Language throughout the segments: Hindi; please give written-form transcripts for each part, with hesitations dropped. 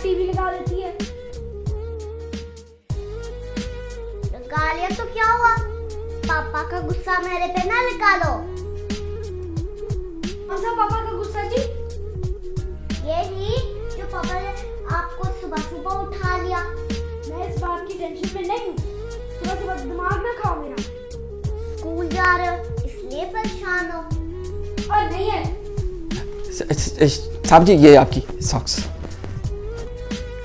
टीवी लगा देती है। लगा लिया तो क्या हुआ? पापा का गुस्सा मेरे पे ना निकालो। कौन सा पापा का गुस्सा जी? यही जो पापा ने आपको सुबह सुबह उठा लिया। मैं इस बात की टेंशन में नहीं हूँ। सुबह सुबह दिमाग ना खाओ मेरा। स्कूल जा रहे हो इसलिए परेशान हो। और नहीं है। साहब जी ये आपकी सॉक्स।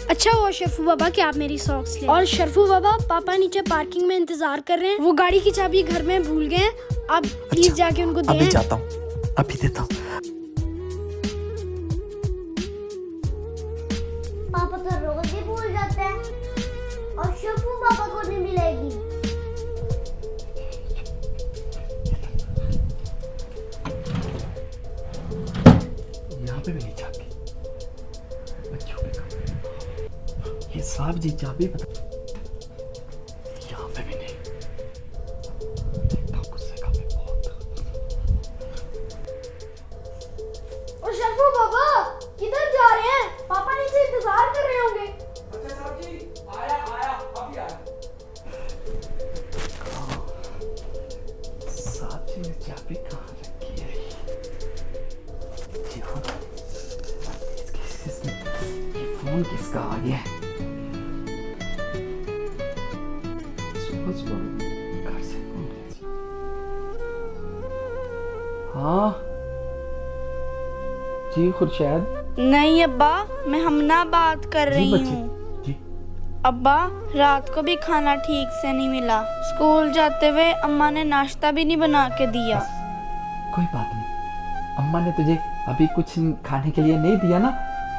अच्छा हुआ शरफू बाबा कि आप मेरी सॉक्स ले। और शरफू बाबा, पापा नीचे पार्किंग में इंतजार कर रहे हैं। वो गाड़ी की चाबी घर में भूल गए हैं। आप प्लीज जाके उनको दें। अभी जाता हूँ, अभी देता हूँ। पापा तो रोज ही भूल जाते हैं और शरफू बाबा को नहीं मिलेगी। यहाँ पे भी नहीं चाबी। बच्चों के कमरे। ये साहब जी चाबी बता। यहाँ पे भी नहीं। देखता हूँ गुस्से का भी बहुत। और शरफू बाबा किधर जा रहे हैं? पापा नीचे इंतजार कर रहे होंगे। अच्छा साहब जी, आया अभी आया। साहब जी ने चाबी कहाँ रखी है? यहाँ। ये फोन किसका आ गया है? सुबह सुबह घर से फोन किया। हाँ जी खुर्शैद। नहीं अब्बा, मैं हमना बात कर जी रही बच्चे हूँ। जी। अब्बा रात को भी खाना ठीक से नहीं मिला। स्कूल जाते हुए अम्मा ने नाश्ता भी नहीं बना के दिया। कोई बात नहीं, अम्मा ने तुझे अभी कुछ खाने के लिए नहीं दिया ना,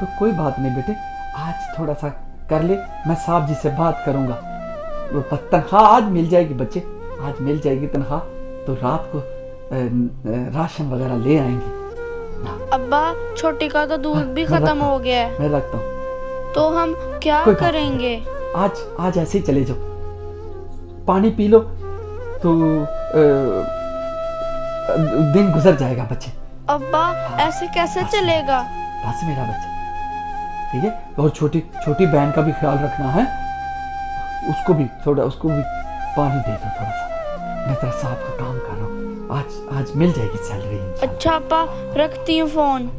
तो कोई बात नहीं बेटे। आज थोड़ा सा कर ले, मैं साहब जी से बात करूंगा। वो तनख्वाह आज मिल जाएगी बच्चे, आज मिल जाएगी तनख्वाह, तो रात को राशन वगैरह ले आएंगे। अब्बा छोटी का तो दूध भी मैं खत्म रखता हो गया है, मैं रखता हूँ। तो हम क्या कोई बात करेंगे? आज ऐसे ही चले जाओ, पानी पी लो तो दिन गुजर जाएगा बच्चे। अब्बा ऐसे कैसे चलेगा? बस मेरा बच्चा, ठीक है। और छोटी छोटी बहन का भी ख्याल रखना है, उसको भी पानी दे दो थोड़ा सा। मैं तेरा साहब का काम कर रहा हूँ, आज मिल जाएगी सैलरी इंशाल्लाह। अच्छा अब्बा, रखती हूँ फोन।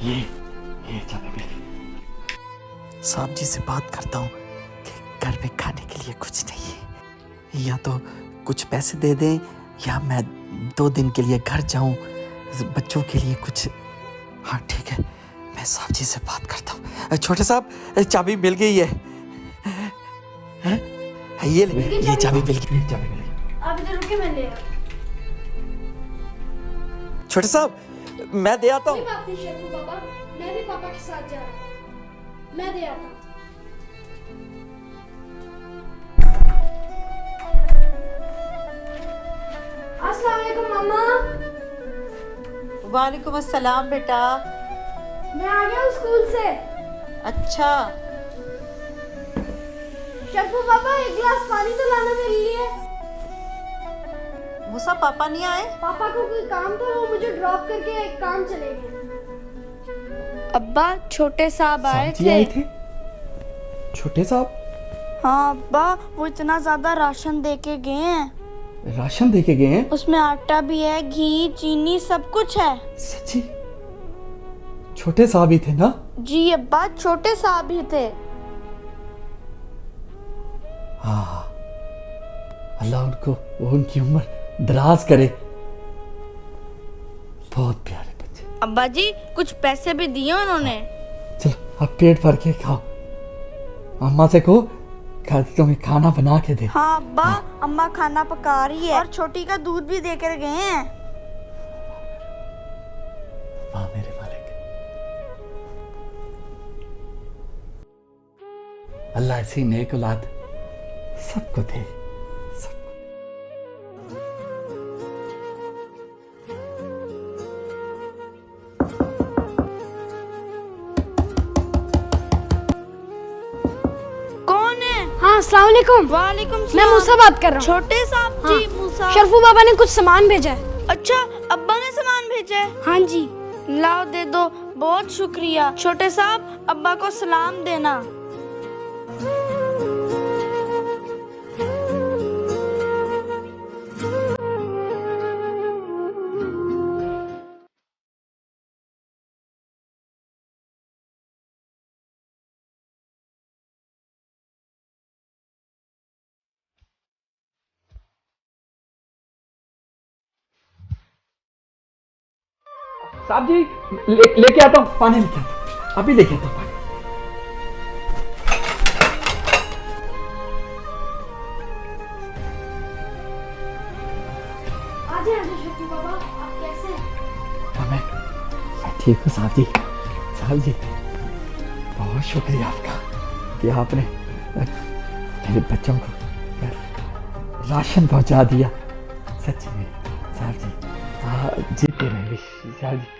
ये चाबी साहब जी से बात करता हूँ कि घर में खाने के लिए कुछ नहीं है, या तो कुछ पैसे दे दें या मैं 2 दिन के लिए घर जाऊं बच्चों के लिए कुछ। हाँ ठीक है, मैं साहब जी से बात करता हूँ। छोटे साहब चाबी मिल गई है, ये चाबी मिल गई। आप इधर रुके, मैं ले रहा हूँ। छोटे साहब मैं दे आता कोई हूँ। बात नहीं शरफू बाबा, मैं भी पापा के साथ जा रहा हूँ। मैं दे आता हूँ। अस्सलाम वालेकुम मम्मा। वालेकुम अस्सलाम बेटा। मैं आ गया हूँ स्कूल से। अच्छा शरफू बाबा एक गिलास पानी तो लाना मेरे लिए। मूसा पापा नहीं आए? पापा को कोई काम था, वो मुझे ड्रॉप करके एक काम चले गए। अब्बा छोटे साहब आए साहब जी आए थे। छोटे साहब? हाँ अब्बा, वो इतना ज्यादा राशन दे के गए हैं। राशन दे के गए हैं? उसमें आटा भी है, घी, चीनी, सब कुछ है। सच्ची? छोटे साहब ही थे ना? जी अब्बा, छोटे साहब ही थे। हाँ, अल्लाह उनकी उम्र दराज करे। बहुत प्यारे बच्चे। अब्बा जी कुछ पैसे भी दिए उन्होंने। चलो अब पेट भर के खाओ, अम्मा से कहो तुम्हें खाना बना के दे। हाँ अब्बा, अम्मा खाना पका रही है और छोटी का दूध भी देकर गए हैं। वाह मेरे मालिक, अल्लाह ऐसी नेक औलाद सबको दे। कौन है? हाँ अस्सलाम वालेकुम। वालेकुम मैं सलाम। मूसा बात कर रहा हूँ। छोटे साहब जी, मूसा साहब? शरफू बाबा ने कुछ सामान भेजा है। अच्छा, अब्बा ने सामान भेजा है? हाँ जी। लाओ दे दो, बहुत शुक्रिया। छोटे साहब, अब्बा को सलाम देना। साहब जी, लेके आता हूँ, पानी लेके आता हूँ, अभी लेके आता हूँ पानी। आजे आजे शरफू बाबा, आप कैसे हैं? मैं ठीक हूँ साहब जी। साहब जी, बहुत शुक्रिया आपका कि आपने मेरे बच्चों को राशन पहुंचा दिया। सच में साहब जी, जीते रहे साहब जी।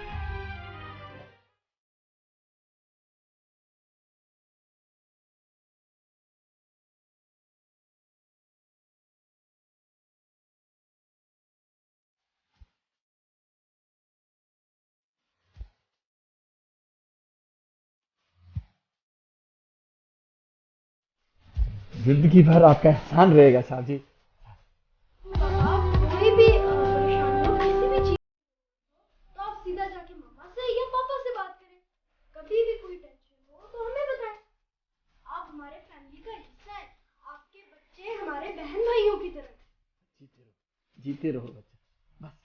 जिंदगी भर आपका एहसान रहेगा साहब जी। कोई भी परेशान हो किसी भी चीज तो आप सीधा जाके मम्मा से या पापा से बात करें। कभी भी कोई टेंशन हो तो हमें बताएं। आप हमारे फैमिली का हिस्सा हैं। आपके बच्चे हमारे बहन भाइयों की तरह। जीते रहो बच्चा। बस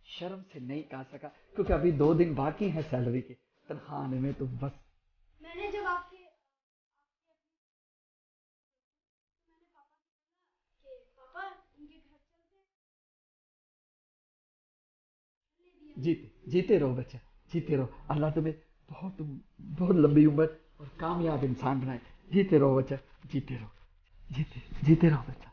शर्म से नहीं कहा सका क्योंकि अभी 2 दिन बाकी हैं सैलरी के, तनख्वाह आने में, तो बस मैंने जब आपके मैंने पापा से बोला कि पापा इनके घर चलते हैं। जीते रहो बच्चा, जीते रहो। अल्लाह तुम्हें बहुत लंबी उम्र और कामयाब इंसान बनाए। जीते रहो बच्चा, जीते रहो, जीते रहो बच्चा।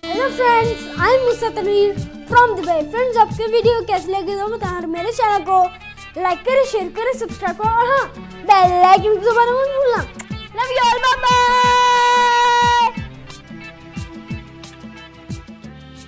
Hello friends, I am Musa Tanveer from Dubai. Friends, आपके वीडियो कैसे लगे तो बताएं। मेरे चैनल को लाइक करें, शेयर करें, सब्सक्राइब करें और हाँ, बेल आइकन दबाना मत भूलना। Love you all, bye bye.